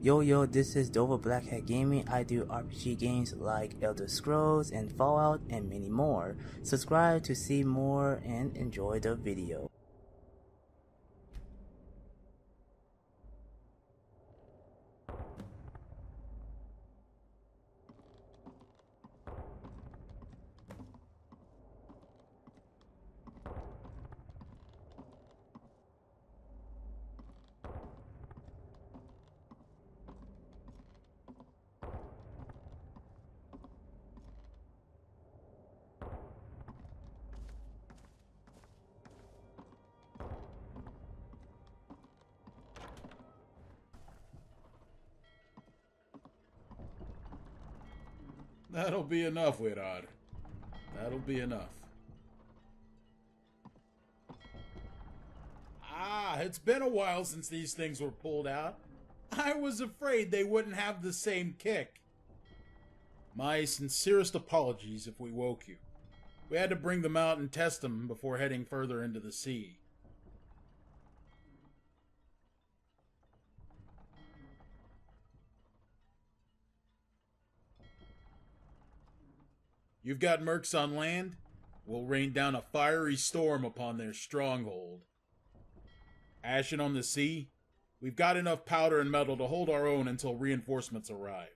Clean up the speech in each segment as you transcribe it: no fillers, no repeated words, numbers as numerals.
Yo, this is Dova Blackhat Gaming. I do RPG games like Elder Scrolls and Fallout and many more. Subscribe to see more and enjoy the video. That'll be enough, Widod. That'll be enough. It's been a while since these things were pulled out. I was afraid they wouldn't have the same kick. My sincerest apologies if we woke you. We had to bring them out and test them before heading further into the sea. You've got mercs on land? We'll rain down a fiery storm upon their stronghold. Ashen on the sea? We've got enough powder and metal to hold our own until reinforcements arrive.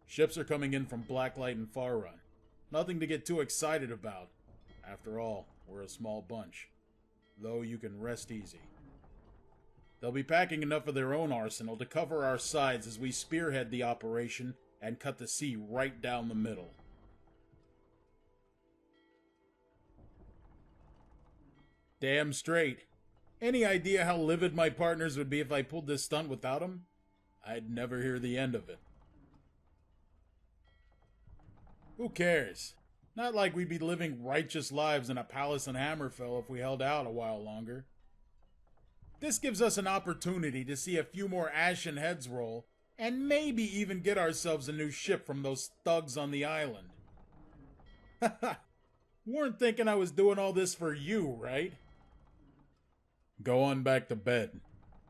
Ships are coming in from Blacklight and Farrun. Nothing to get too excited about. After all, we're a small bunch. Though you can rest easy. They'll be packing enough of their own arsenal to cover our sides as we spearhead the operation and cut the sea right down the middle. Damn straight. Any idea how livid my partners would be if I pulled this stunt without them? I'd never hear the end of it. Who cares? Not like we'd be living righteous lives in a palace in Hammerfell if we held out a while longer. This gives us an opportunity to see a few more ashen heads roll, and maybe even get ourselves a new ship from those thugs on the island. Haha, weren't thinking I was doing all this for you, right? Go on back to bed.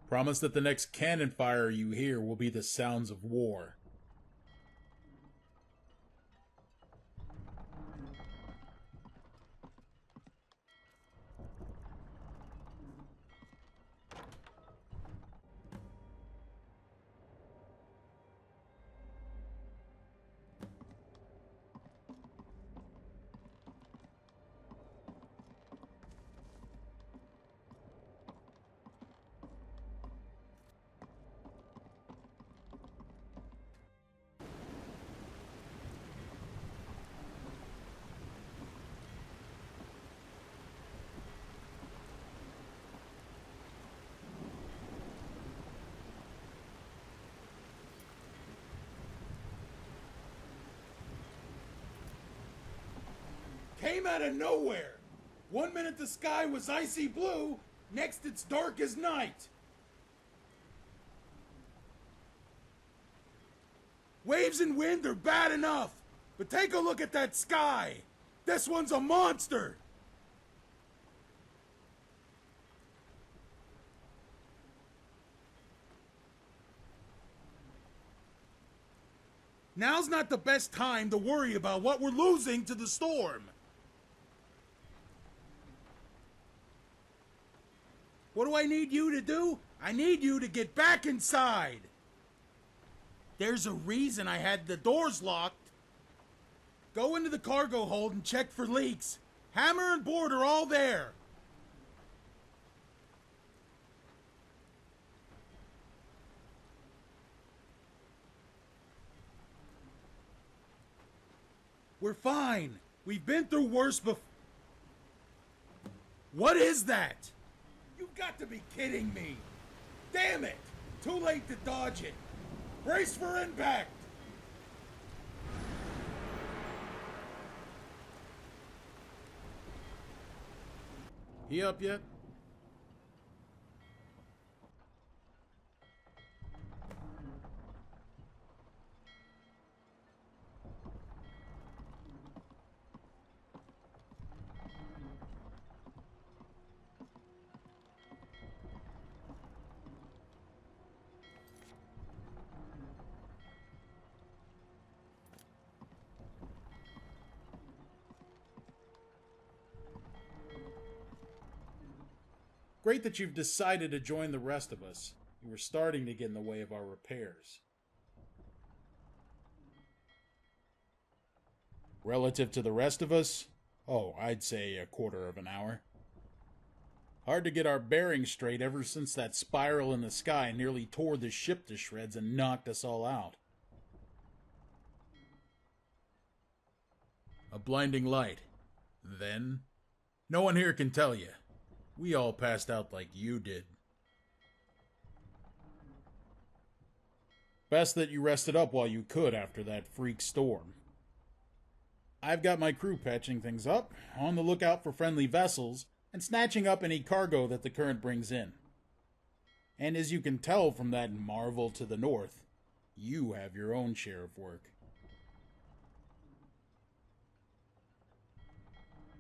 Promise that the next cannon fire you hear will be the sounds of war. Came out of nowhere! 1 minute the sky was icy blue, next it's dark as night! Waves and wind are bad enough, but take a look at that sky! This one's a monster! Now's not the best time to worry about what we're losing to the storm! What do I need you to do? I need you to get back inside! There's a reason I had the doors locked. Go into the cargo hold and check for leaks. Hammer and board are all there. We're fine. We've been through worse before. What is that? You've got to be kidding me! Damn it! Too late to dodge it! Brace for impact! He up yet? Great that you've decided to join the rest of us. You were starting to get in the way of our repairs. Relative to the rest of us? Oh, I'd say a quarter of an hour. Hard to get our bearings straight ever since that spiral in the sky nearly tore the ship to shreds and knocked us all out. A blinding light. Then? No one here can tell you. We all passed out like you did. Best that you rested up while you could after that freak storm. I've got my crew patching things up, on the lookout for friendly vessels, and snatching up any cargo that the current brings in. And as you can tell from that marvel to the north, you have your own share of work.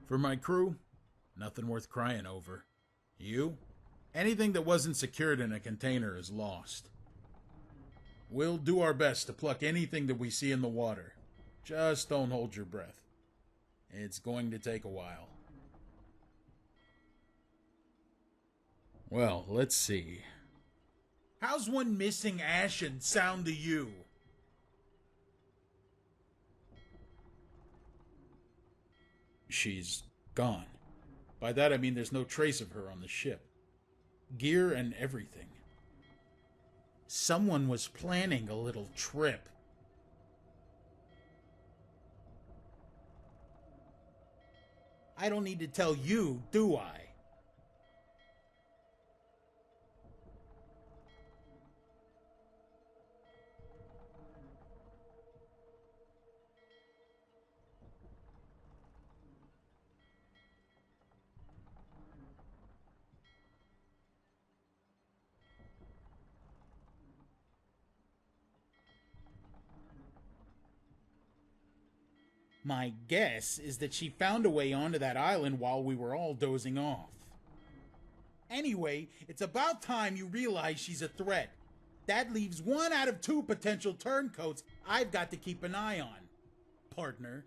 For my crew, nothing worth crying over. You? Anything that wasn't secured in a container is lost. We'll do our best to pluck anything that we see in the water. Just don't hold your breath. It's going to take a while. Well, let's see. How's one missing Ashen sound to you? She's gone. By that I mean there's no trace of her on the ship. Gear and everything. Someone was planning a little trip. I don't need to tell you, do I? My guess is that she found a way onto that island while we were all dozing off. Anyway, it's about time you realize she's a threat. That leaves 1 out of 2 potential turncoats I've got to keep an eye on, partner.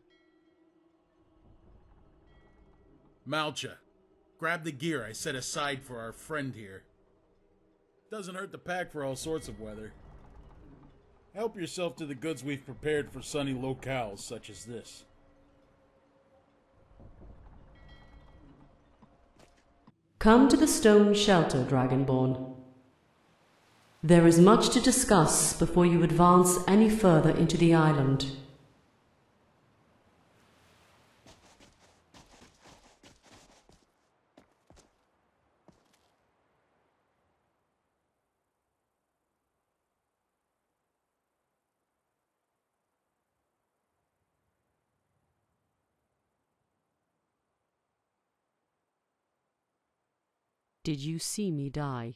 Malcha, grab the gear I set aside for our friend here. Doesn't hurt to pack for all sorts of weather. Help yourself to the goods we've prepared for sunny locales such as this. Come to the stone shelter, Dragonborn. There is much to discuss before you advance any further into the island. Did you see me die?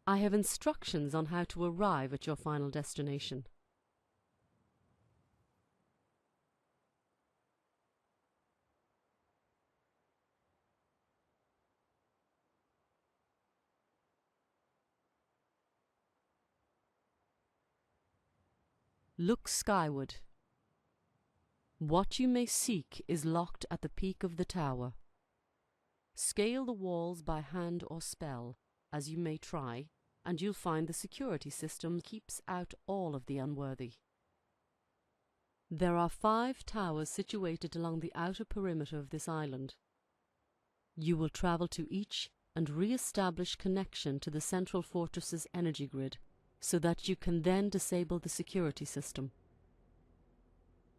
I have instructions on how to arrive at your final destination. Look skyward. What you may seek is locked at the peak of the tower. Scale the walls by hand or spell, as you may try, and you'll find the security system keeps out all of the unworthy. There are 5 towers situated along the outer perimeter of this island. You will travel to each and re-establish connection to the central fortress's energy grid, so that you can then disable the security system.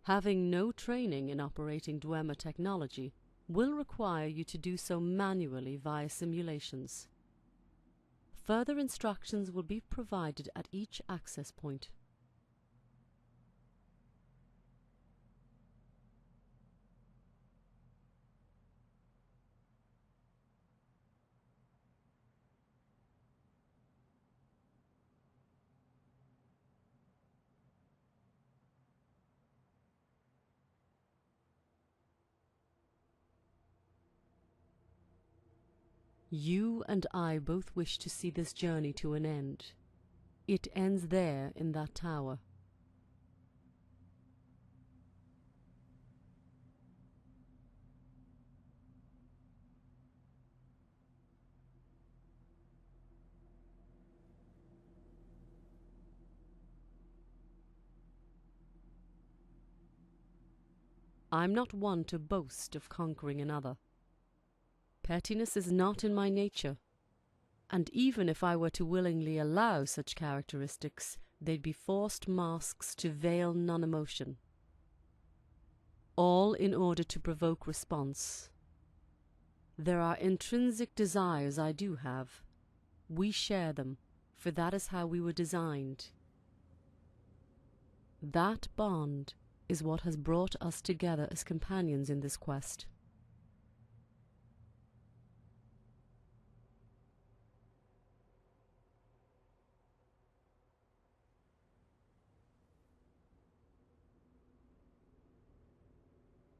Having no training in operating Dwemer technology will require you to do so manually via simulations. Further instructions will be provided at each access point. You and I both wish to see this journey to an end. It ends there in that tower. I'm not one to boast of conquering another. Pettiness is not in my nature, and even if I were to willingly allow such characteristics, they'd be forced masks to veil non-emotion. All in order to provoke response. There are intrinsic desires I do have. We share them, for that is how we were designed. That bond is what has brought us together as companions in this quest.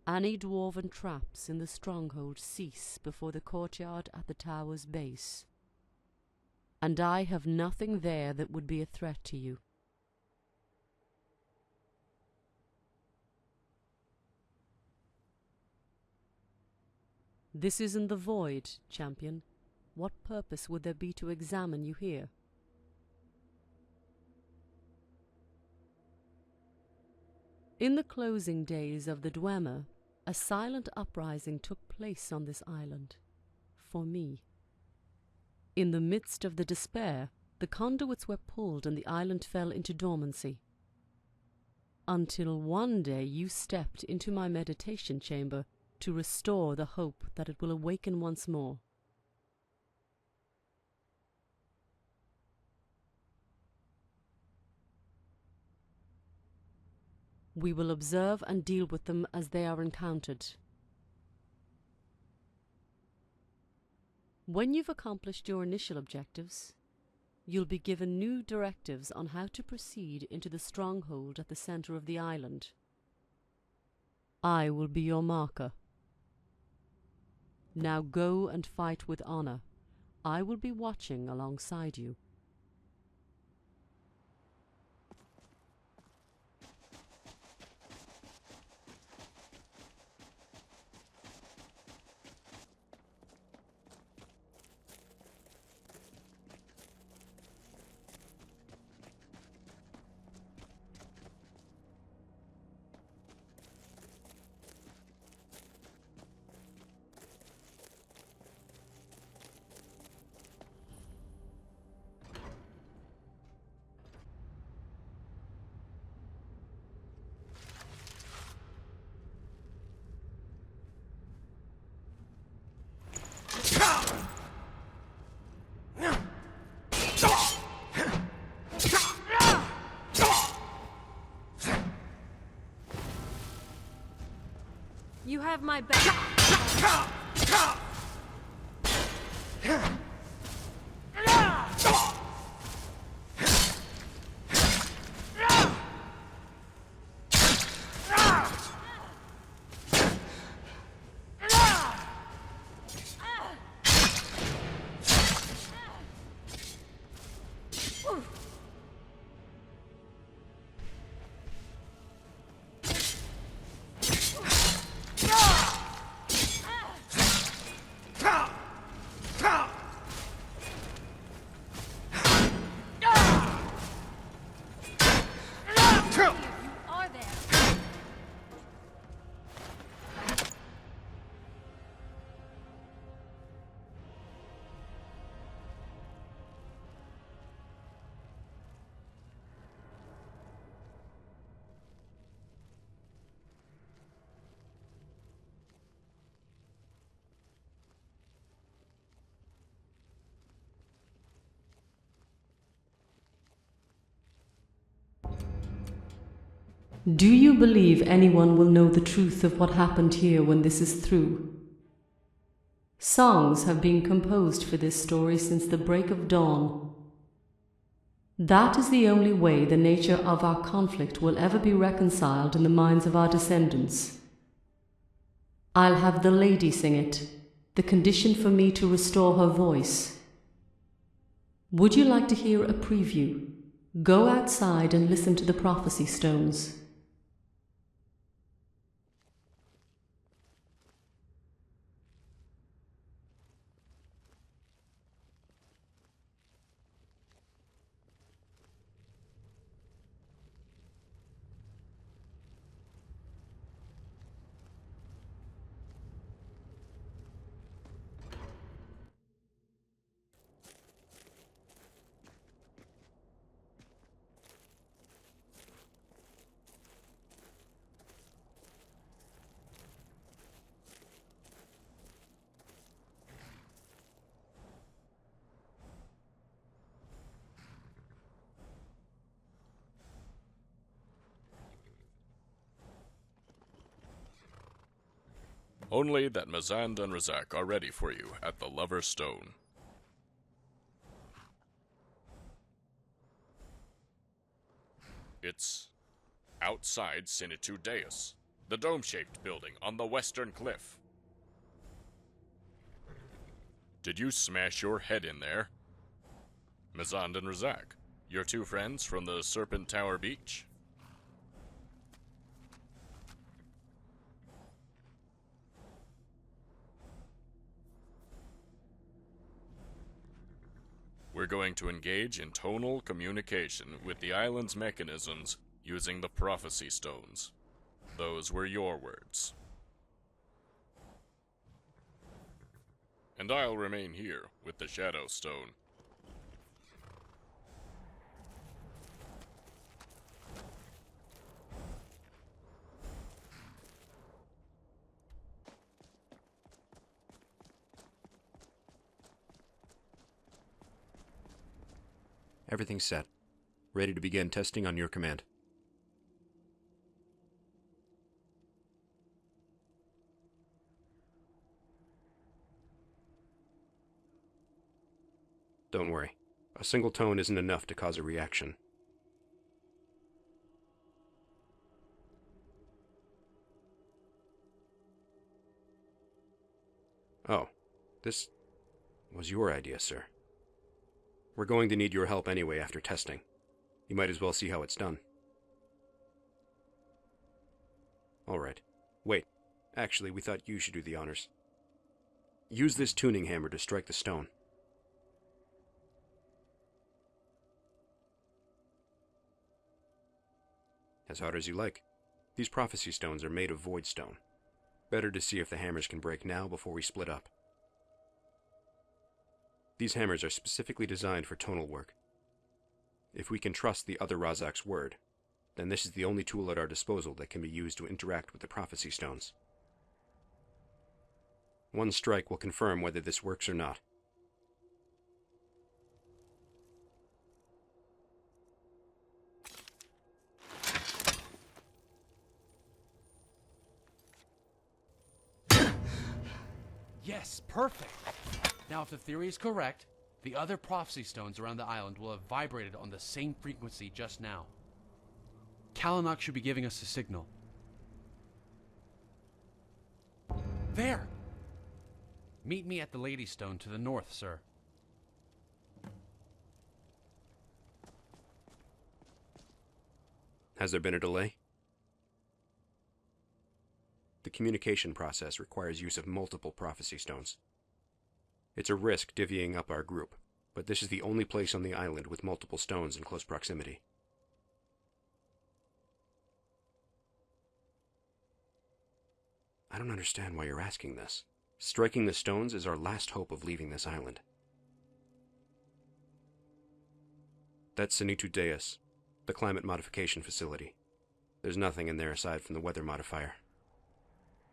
Any dwarven traps in the stronghold cease before the courtyard at the tower's base, and I have nothing there that would be a threat to you. This isn't the void, champion. What purpose would there be to examine you here? In the closing days of the Dwemer, a silent uprising took place on this island, for me. In the midst of the despair, the conduits were pulled and the island fell into dormancy. Until one day you stepped into my meditation chamber to restore the hope that it will awaken once more. We will observe and deal with them as they are encountered. When you've accomplished your initial objectives, you'll be given new directives on how to proceed into the stronghold at the center of the island. I will be your marker. Now go and fight with honor. I will be watching alongside you. You have my back. Do you believe anyone will know the truth of what happened here when this is through? Songs have been composed for this story since the break of dawn. That is the only way the nature of our conflict will ever be reconciled in the minds of our descendants. I'll have the lady sing it, the condition for me to restore her voice. Would you like to hear a preview? Go outside and listen to the prophecy stones. Only that Mazand and Razak are ready for you at the Lover's Stone. It's outside Sinitu Deus, the dome-shaped building on the western cliff. Did you smash your head in there? Mazand and Razak, your two friends from the Serpent Tower Beach? We're going to engage in tonal communication with the island's mechanisms using the prophecy stones. Those were your words. And I'll remain here with the Shadow Stone. Everything's set. Ready to begin testing on your command. Don't worry. A single tone isn't enough to cause a reaction. Oh, this was your idea, sir. We're going to need your help anyway after testing. You might as well see how it's done. Alright. Wait. Actually, we thought you should do the honors. Use this tuning hammer to strike the stone. As hard as you like. These prophecy stones are made of void stone. Better to see if the hammers can break now before we split up. These hammers are specifically designed for tonal work. If we can trust the other Razak's word, then this is the only tool at our disposal that can be used to interact with the prophecy stones. One strike will confirm whether this works or not. Yes, perfect! Now, if the theory is correct, the other prophecy stones around the island will have vibrated on the same frequency just now. Kalanok should be giving us a signal. There! Meet me at the Lady Stone to the north, sir. Has there been a delay? The communication process requires use of multiple prophecy stones. It's a risk divvying up our group, but this is the only place on the island with multiple stones in close proximity. I don't understand why you're asking this. Striking the stones is our last hope of leaving this island. That's Sinitu Deus, the climate modification facility. There's nothing in there aside from the weather modifier.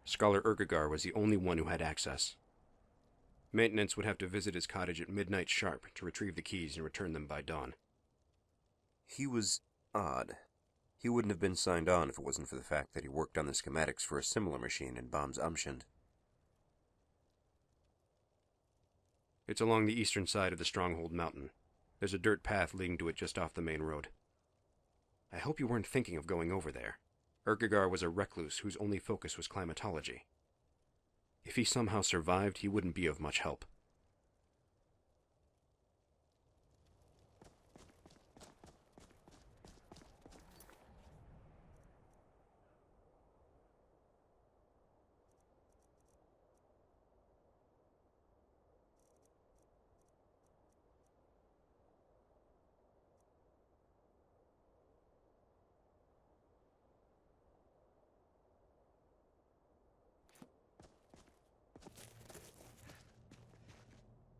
Scholar Ergagar was the only one who had access. Maintenance would have to visit his cottage at midnight sharp to retrieve the keys and return them by dawn. He was odd. He wouldn't have been signed on if it wasn't for the fact that he worked on the schematics for a similar machine in Bomb's Umshund. It's along the eastern side of the Stronghold Mountain. There's a dirt path leading to it just off the main road. I hope you weren't thinking of going over there. Ergagar was a recluse whose only focus was climatology. If he somehow survived, he wouldn't be of much help.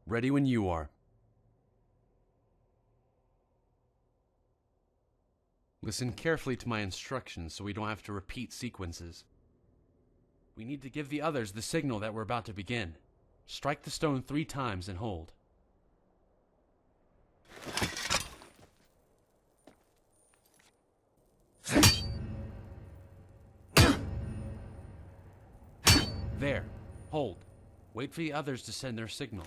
Ready when you are. Listen carefully to my instructions so we don't have to repeat sequences. We need to give the others the signal that we're about to begin. Strike the stone 3 times and hold. There. Hold. Wait for the others to send their signal.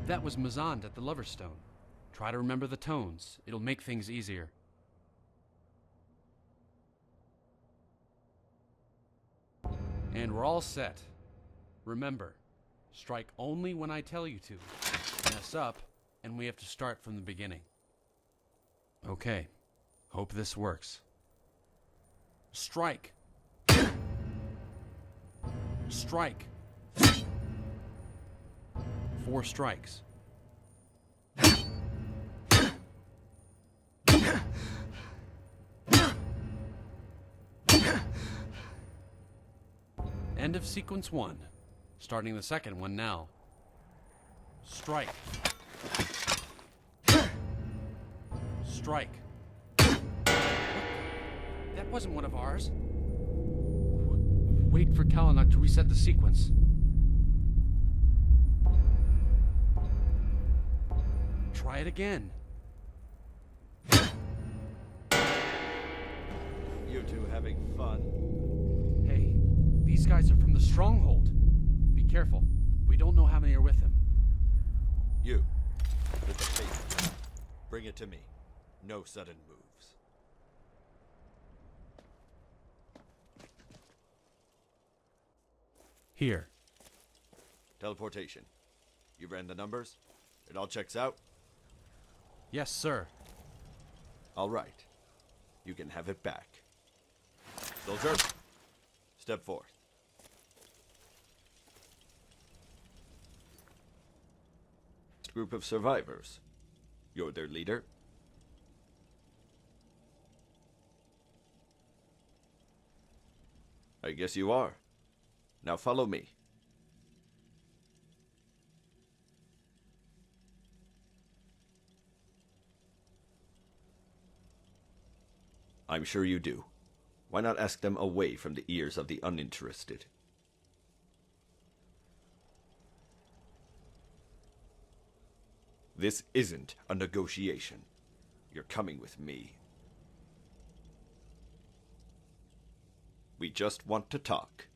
That was Mazand at the Lover's Stone. Try to remember the tones. It'll make things easier. And we're all set. Remember, strike only when I tell you to. Mess up, and we have to start from the beginning. Okay. Hope this works. Strike. Strike. 4 strikes. End of sequence 1. Starting the second one now. Strike. Strike. That wasn't one of ours. Wait for Kalanuk to reset the sequence. Try it again. You two having fun? Hey, these guys are from the Stronghold. Be careful. We don't know how many are with him. You, with the paper. Bring it to me. No sudden moves. Here. Teleportation. You ran the numbers? It all checks out? Yes, sir. All right. You can have it back. Soldier, step forth. Group of survivors. You're their leader? I guess you are. Now follow me. I'm sure you do. Why not ask them away from the ears of the uninterested? This isn't a negotiation. You're coming with me. We just want to talk.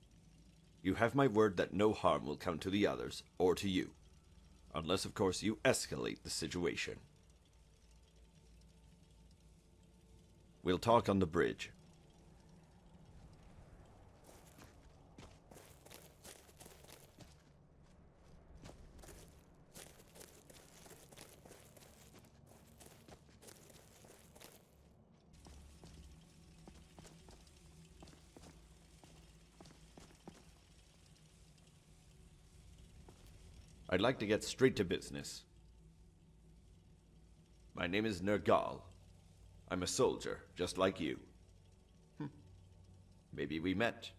You have my word that no harm will come to the others, or to you. Unless, of course, you escalate the situation. We'll talk on the bridge. I'd like to get straight to business. My name is Nergal. I'm a soldier, just like you. Maybe we met.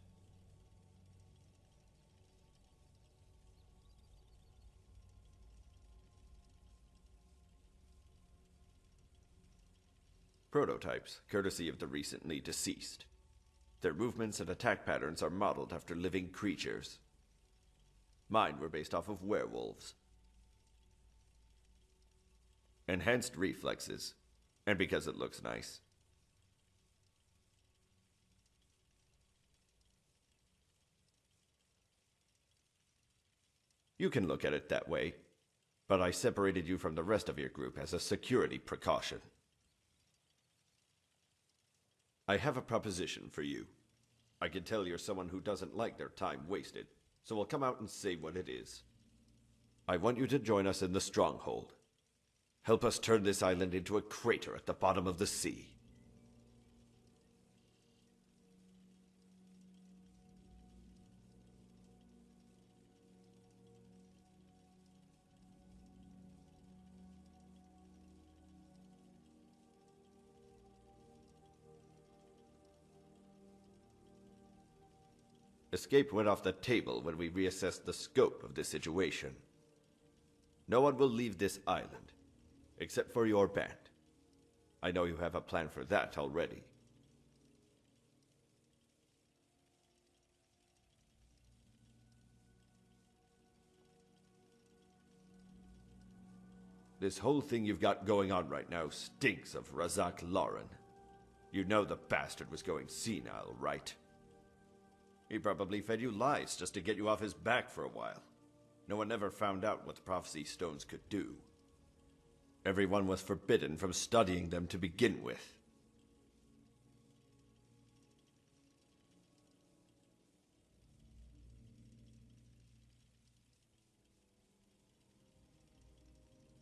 Prototypes, courtesy of the recently deceased. Their movements and attack patterns are modeled after living creatures. Mine were based off of werewolves. Enhanced reflexes, and because it looks nice. You can look at it that way, but I separated you from the rest of your group as a security precaution. I have a proposition for you. I can tell you're someone who doesn't like their time wasted, so I'll come out and say what it is. I want you to join us in the Stronghold. Help us turn this island into a crater at the bottom of the sea. Escape went off the table when we reassessed the scope of the situation. No one will leave this island, except for your band. I know you have a plan for that already. This whole thing you've got going on right now stinks of Razak Lauren. You know the bastard was going senile, right? He probably fed you lies just to get you off his back for a while. No one ever found out what the Prophecy Stones could do. Everyone was forbidden from studying them to begin with.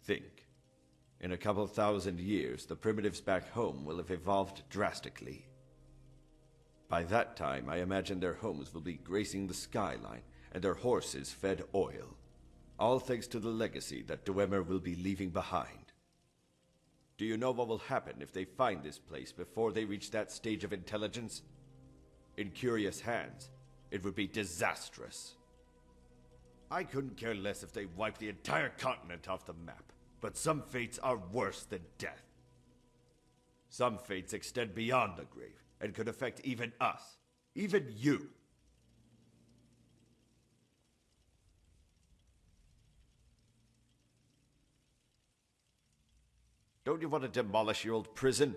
Think. In a couple thousand years, the primitives back home will have evolved drastically. By that time, I imagine their homes will be gracing the skyline, and their horses fed oil. All thanks to the legacy that Dwemer will be leaving behind. Do you know what will happen if they find this place before they reach that stage of intelligence? In curious hands, it would be disastrous. I couldn't care less if they wiped the entire continent off the map, but some fates are worse than death. Some fates extend beyond the grave, and could affect even us. Even you. Don't you want to demolish your old prison?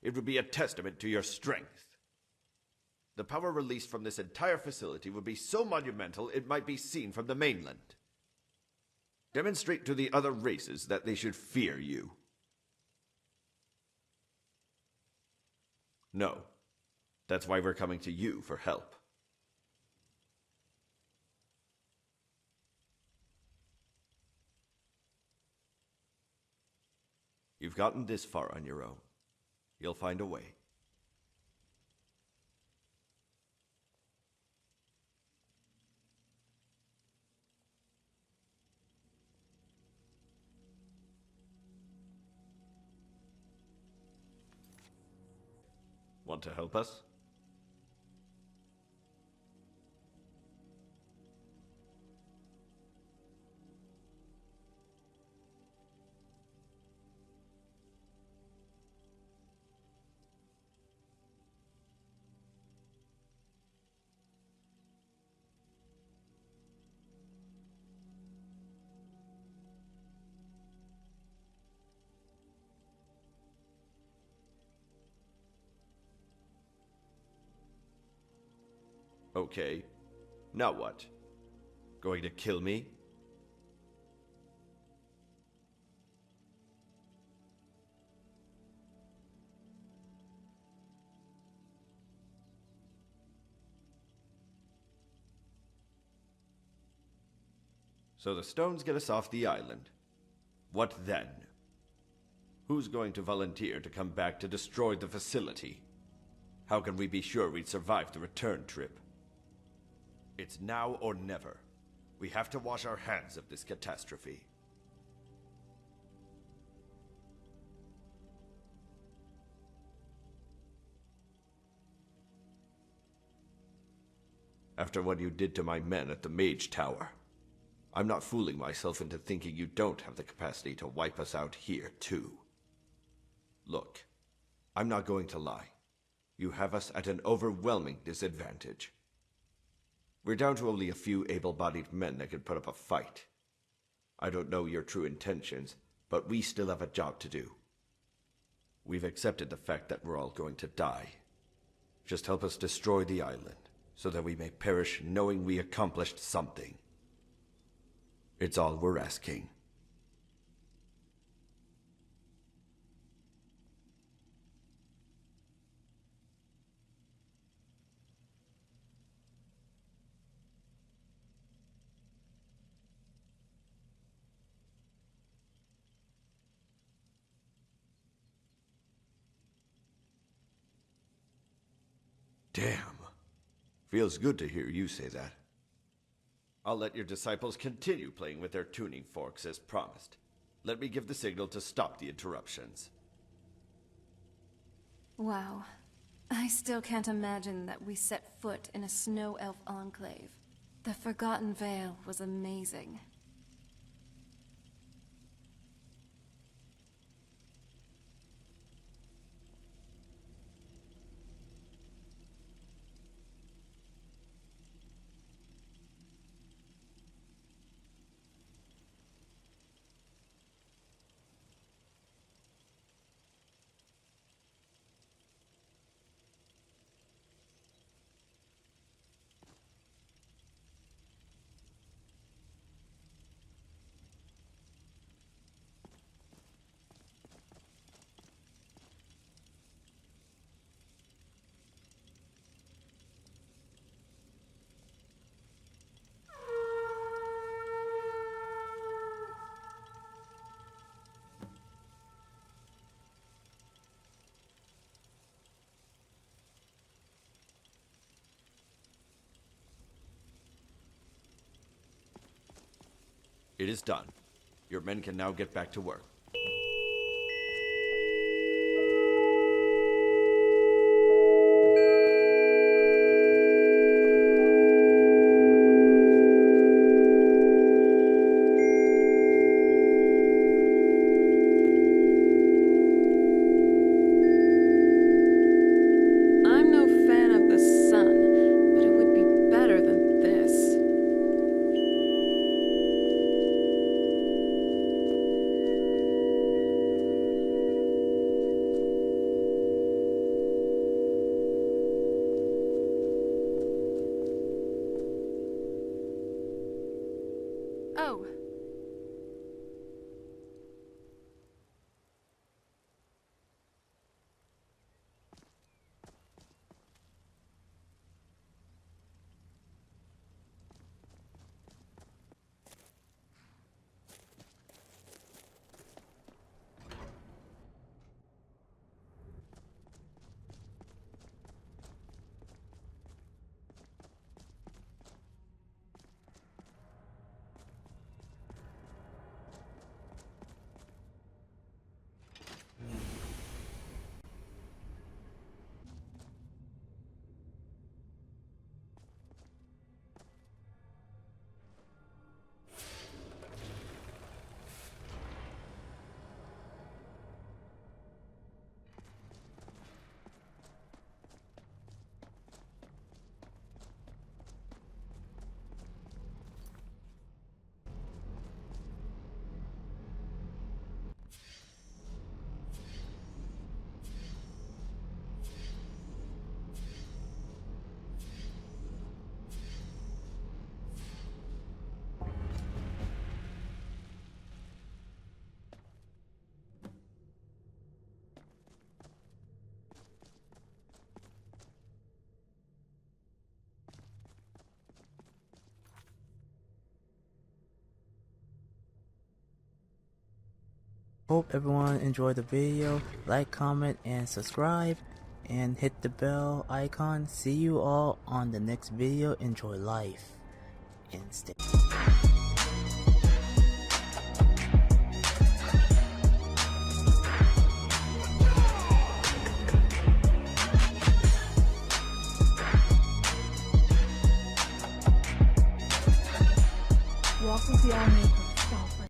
It would be a testament to your strength. The power released from this entire facility would be so monumental it might be seen from the mainland. Demonstrate to the other races that they should fear you. No. That's why we're coming to you for help. You've gotten this far on your own. You'll find a way. Want to help us? Okay. Now what? Going to kill me? So the stones get us off the island. What then? Who's going to volunteer to come back to destroy the facility? How can we be sure we'd survive the return trip? It's now or never. We have to wash our hands of this catastrophe. After what you did to my men at the Mage Tower, I'm not fooling myself into thinking you don't have the capacity to wipe us out here, too. Look, I'm not going to lie. You have us at an overwhelming disadvantage. We're down to only a few able-bodied men that can put up a fight. I don't know your true intentions, but we still have a job to do. We've accepted the fact that we're all going to die. Just help us destroy the island, so that we may perish knowing we accomplished something. It's all we're asking. Damn. Feels good to hear you say that. I'll let your disciples continue playing with their tuning forks as promised. Let me give the signal to stop the interruptions. Wow. I still can't imagine that we set foot in a snow elf enclave. The Forgotten Vale was amazing. It is done. Your men can now get back to work. I'm no fan of the sun, but it would be better than this. Oh. Hope everyone enjoyed the video. Like, comment, and subscribe. And hit the bell icon. See you all on the next video. Enjoy life. And stay. Walk with the army.